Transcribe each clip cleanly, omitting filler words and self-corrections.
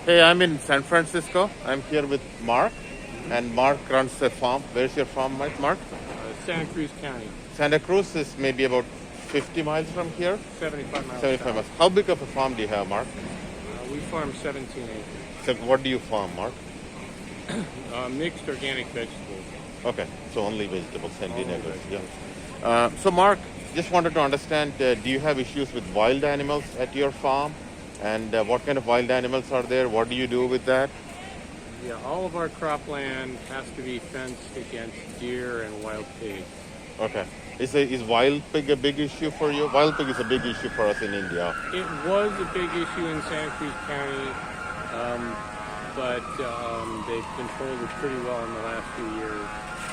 Hey, I'm in San Francisco. I'm here with Mark, and Mark runs a farm. Where's your farm, Mark? Santa Cruz County, Santa Cruz is maybe about 50 miles from here. 75 miles 75 miles. south. How big of a farm do you have, Mark? We farm 17 acres. So what do you farm, Mark? Mixed organic vegetables. Okay, so only vegetables, 17 Only acres. vegetables. Yeah. So Mark, just wanted to understand, do you have issues with wild animals at your farm? And what kind of wild animals are there? What do you do with that? Yeah, all of our cropland has to be fenced against deer and wild pigs. Okay. Is wild pig a big issue for you? Wild pig is a big issue for us in India. It was a big issue in Santa Cruz County, but they've controlled it pretty well in the last few years.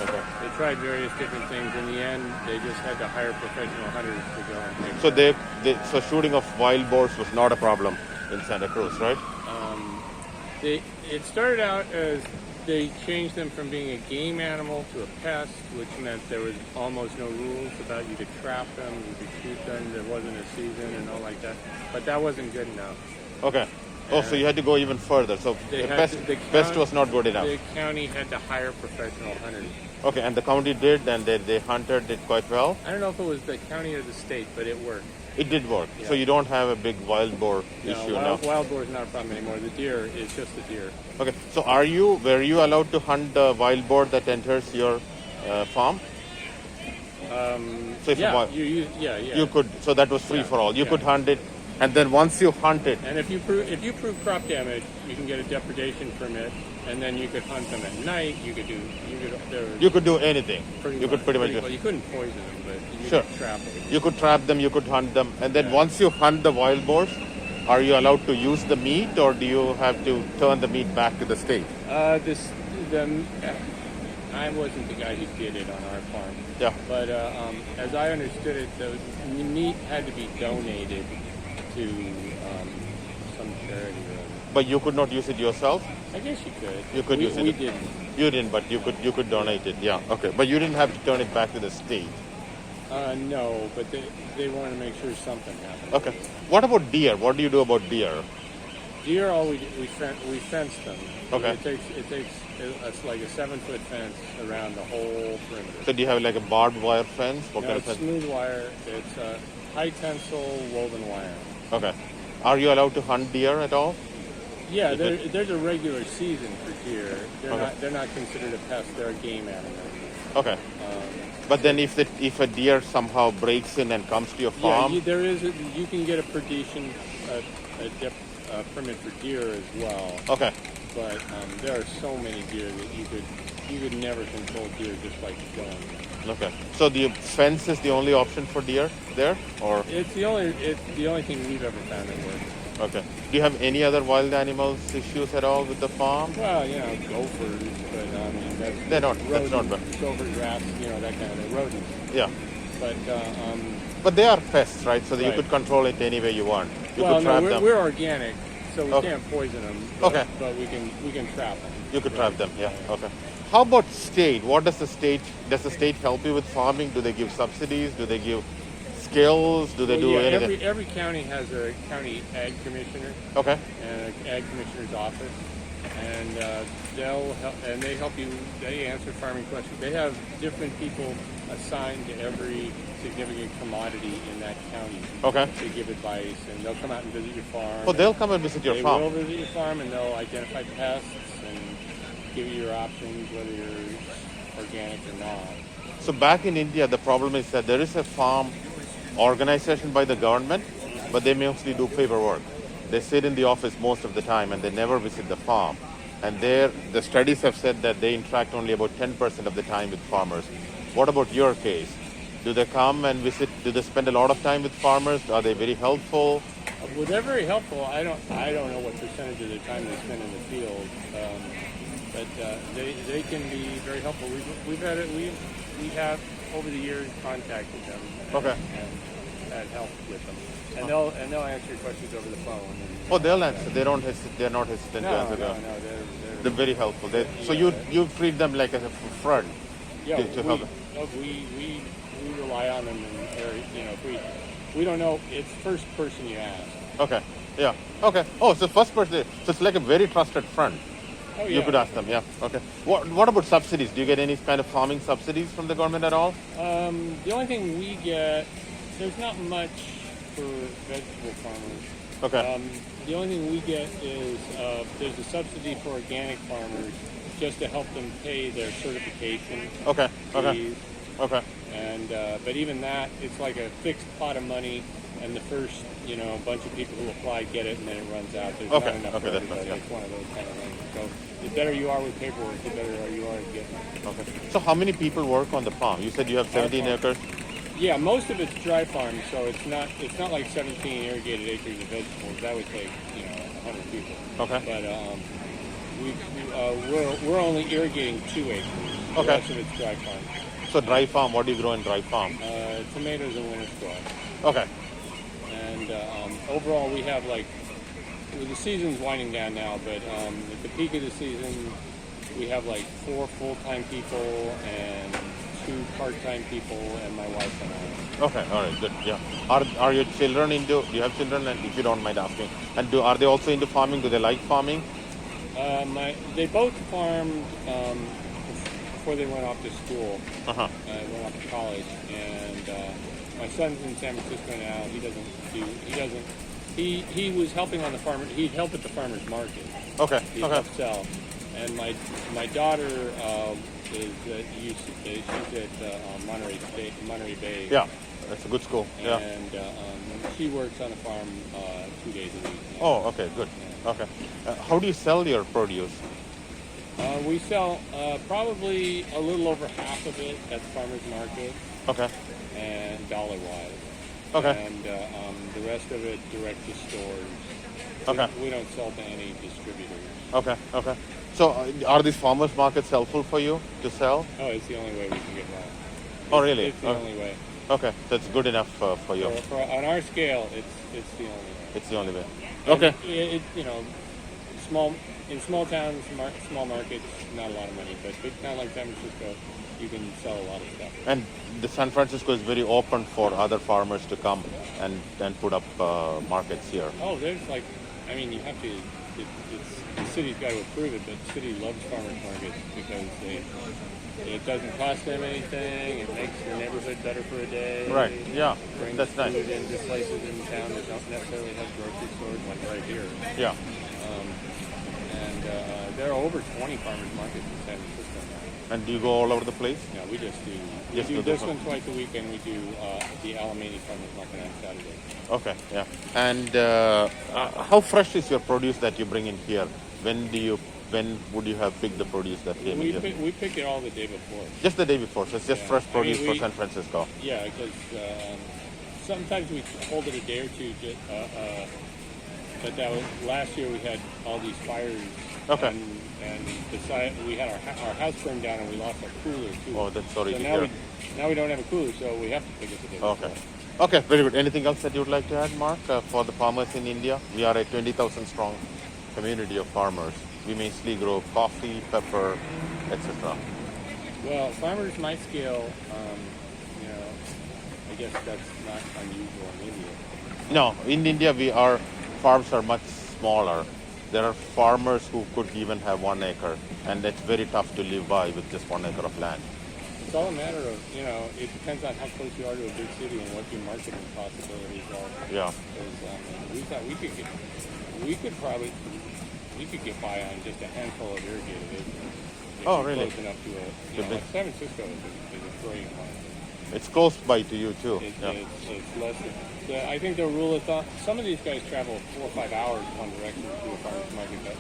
Okay. They tried various different things. In the end, they just had to hire professional hunters to go and take So them. so shooting of wild boars was not a problem in Santa Cruz, right? It started out as they changed them from being a game animal to a pest, which meant there was almost no rules about you could trap them, you could shoot them, there wasn't a season and all like that. But that wasn't good enough. Okay. Oh, so you had to go even further. So They had pest, to- the pest county- was not good enough. The county had to hire professional hunters. Okay, and the county did, and they hunted it quite well. I don't know if it was the county or the state, but it worked. It did work. Yeah. So you don't have a big wild boar No, issue now. wild boar is not a problem anymore. The deer is just the deer. Okay. So were you allowed to hunt the wild boar that enters your farm? So if a Yeah, wild- yeah. you could. So that was free Yeah, for all. You yeah. could hunt it, and then once you hunt it, And if you prove crop damage, you can get a depredation permit, and then you could hunt them at night. you could do anything. You could pretty much. well, you couldn't poison them, but you Sure. could trap them. You could trap them, you could hunt them, and then Yeah. once you hunt the wild boars, are you allowed to use the meat, or do you have to turn the meat back to the state? I wasn't the guy who did it on our farm, Yeah. but as I understood it, the meat had to be donated to some charity. Or other. But you could not use it yourself. I guess you could. You could use it. We didn't. You didn't, but you could donate it. Yeah. Okay. But you didn't have to turn it back to the state. No, but they wanted to make sure something happened. Okay. What about deer? What do you do about deer? Deer, we fence them. Okay. It takes it's like a 7-foot fence around the whole perimeter. So do you have like a barbed wire fence? What No, kind of it's fence? smooth wire. It's high tensile woven wire. Okay. Are you allowed to hunt deer at all? Yeah, Is there's a regular season for deer. Okay. They're not considered a pest. They're a game animal. Okay. But then if a deer somehow breaks in and comes to your farm, You can get a predation permit for deer as well. okay. But there are so many deer that you could never control deer just by killing them. Okay. So the fence is the only option for deer there, or It's the only thing we've ever found that works. okay. Do you have any other wild animals issues at all with the farm? Well, gophers, but I mean They're not. That's not bad. rodents, gophers, rats, that kind of thing, rodents. Yeah. But But they are pests, right? So that you Right. could control it any way you want. You well, could no, trap we're, them. we're organic, so we Okay. can't poison them. But, Okay. But we can trap them. You could trap them. Yeah. Okay. How about state? Does the state help you with farming? Do they give subsidies? Do they give skills? Do they Well, do yeah, anything? every county has a county ag commissioner Okay. and an ag commissioner's office, and they'll help, and they help you. They answer farming questions. They have different people assigned to every significant commodity in that county Okay. to give advice, and they'll come out and visit your farm. Oh, they'll come and visit your They farm. will visit your farm, and they'll identify pests and give you your options, whether you're organic or not. So back in India, the problem is that there is a farm organization by the government, but they mostly do paperwork. They sit in the office most of the time and they never visit the farm. And the studies have said that they interact only about 10% of the time with farmers. What about your case? Do they come and visit? Do they spend a lot of time with farmers? Are they very helpful? Well, they're very helpful. I don't know what percentage of their time they spend in the field, but they can be very helpful. We have over the years contacted them. Okay. And had help with them, and they'll answer your questions over the phone. And, Oh, they'll answer. They're not hesitant to no, answer. no, them. no, They're very helpful. So you treat them like as a friend. yeah. to help them. We rely on them, and if we don't know, it's first person you ask. Okay. Yeah. Okay. Oh, so first person. So it's like a very trusted friend. Oh You yeah. could ask them. Yeah. Okay. What about subsidies? Do you get any kind of farming subsidies from the government at all? The only thing we get, there's not much for vegetable farmers. Okay. The only thing we get is there's a subsidy for organic farmers just to help them pay their certification Okay. Okay. fees. Okay. And but even that, it's like a fixed pot of money, and the first bunch of people who apply get it, and then it runs out. There's Okay, not enough okay, for that's everybody. fine, yeah. It's one of those kind of things. So the better you are with paperwork, the better you are at getting it. Okay. So how many people work on the farm? You said you have 17 farm. acres. Yeah, most of it's dry farm, so it's not like 17 irrigated acres of vegetables. That would take 100 people. Okay. But we're only irrigating 2 acres. The Okay. rest of it's dry farm. So dry farm. What do you grow in dry farm? Tomatoes and winter squash. Okay. And overall, we have the season's winding down now, but at the peak of the season, we have 4 full-time people and 2 part-time people, and my wife and I. Okay. All right. Good. Yeah. Are your children into? Do you have children? And if you don't mind asking, and are they also into farming? Do they like farming? They both farmed before they went off to school. Uh huh. Went off to college, and my son's in San Francisco now. He was helping on the farmer. He'd help at the farmer's market. Okay. He'd Okay. help sell. And my daughter is she's at Monterey Bay. Yeah. That's a good school. Yeah. And she works on the farm 2 days a week. Oh. Okay. Good. Okay. How do you sell your produce? We sell probably a little over half of it at the farmer's market Okay. and dollar-wise. Okay. And the rest of it direct to stores. Okay. We don't sell to any distributors. Okay. Okay. So are these farmers markets helpful for you to sell? Oh, it's the only way we can get by. Oh, really? It's the only way. Okay. That's good enough for you. On our scale, it's the only way. It's the only way. And Okay. in small towns, small markets, not a lot of money, but big town like San Francisco, you can sell a lot of stuff. And the San Francisco is very open for other farmers to come and put up markets here. Oh, there's you have to. The city's got to approve it, but the city loves farmers markets because it doesn't cost them anything. It makes the neighborhood better for a day. Right. Yeah. Brings That's nice. food into places in town that don't necessarily have grocery stores like right here. Yeah. And there are over 20 farmers markets in San Francisco now. And do you go all over the place? No, we just do. We Just do do this this one twice a week, and we do the Alameda Farmers Market on Saturday. Okay. Yeah. And how fresh is your produce that you bring in here? When would you have picked the produce that came in here? We pick it all the day before. Just the day before. So it's just Yeah. fresh I produce mean, for we- San Francisco. Yeah, because sometimes we hold it a day or two. But last year we had all these fires. Okay. And we had our house burned down and we lost our cooler too. Oh, that's sorry So to now hear. we don't have a cooler, so we have to pick it the day Okay. before. Okay, very good. Anything else that you would like to add, Mark, for the farmers in India? We are a 20,000 strong community of farmers. We mainly grow coffee, pepper, etc. Well, farmers my scale, I guess that's not unusual in India. No, in India, our farms are much smaller. There are farmers who could even have 1 acre, and it's very tough to live by with just 1 acre of land. It's all a matter of, it depends on how close you are to a big city and what your marketing possibilities are. Yeah. Because we thought we could get by on just a handful of irrigated acres. If Oh, you're really? Close enough to San Francisco is a growing market. It's close by to you too. Yeah. It's less than. I think the rule of thumb. Some of these guys travel 4 or 5 hours one direction to a farmer's market, but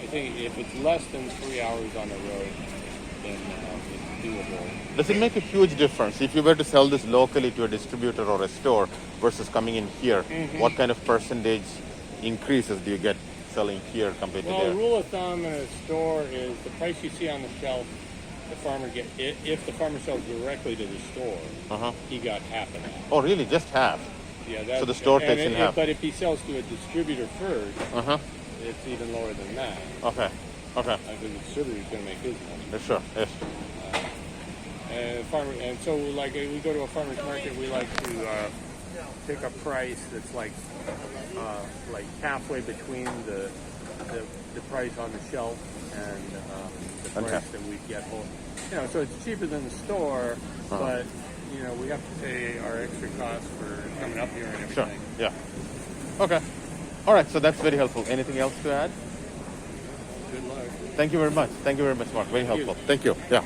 I think if it's less than 3 hours on the road, then it's doable. Does it make a huge difference if you were to sell this locally to a distributor or a store versus coming in here? Mm-hmm. What kind of percentage increases do you get selling here compared Well, to the there? rule of thumb in a store is the price you see on the shelf. The farmer if the farmer sells directly to the store, Uh-huh. he got half of that. Oh, really? Just half? Yeah, that's, So the store takes in half. But if he sells to a distributor first, Uh-huh. it's even lower than that. Okay. Okay. Because the distributor is going to make his money. Yeah, sure. Yes. And so we go to a farmer's market. We like to pick a price that's like halfway between the price on the shelf and the price Okay. that we get home. You know, so it's cheaper than the store, but you know we have to pay our extra costs for coming up here and Sure. everything. Yeah. Okay. All right. So that's very helpful. Anything else to add? Good luck. Thank you very much. Thank you very much, Mark. Very Thank you. helpful. Thank you. Yeah.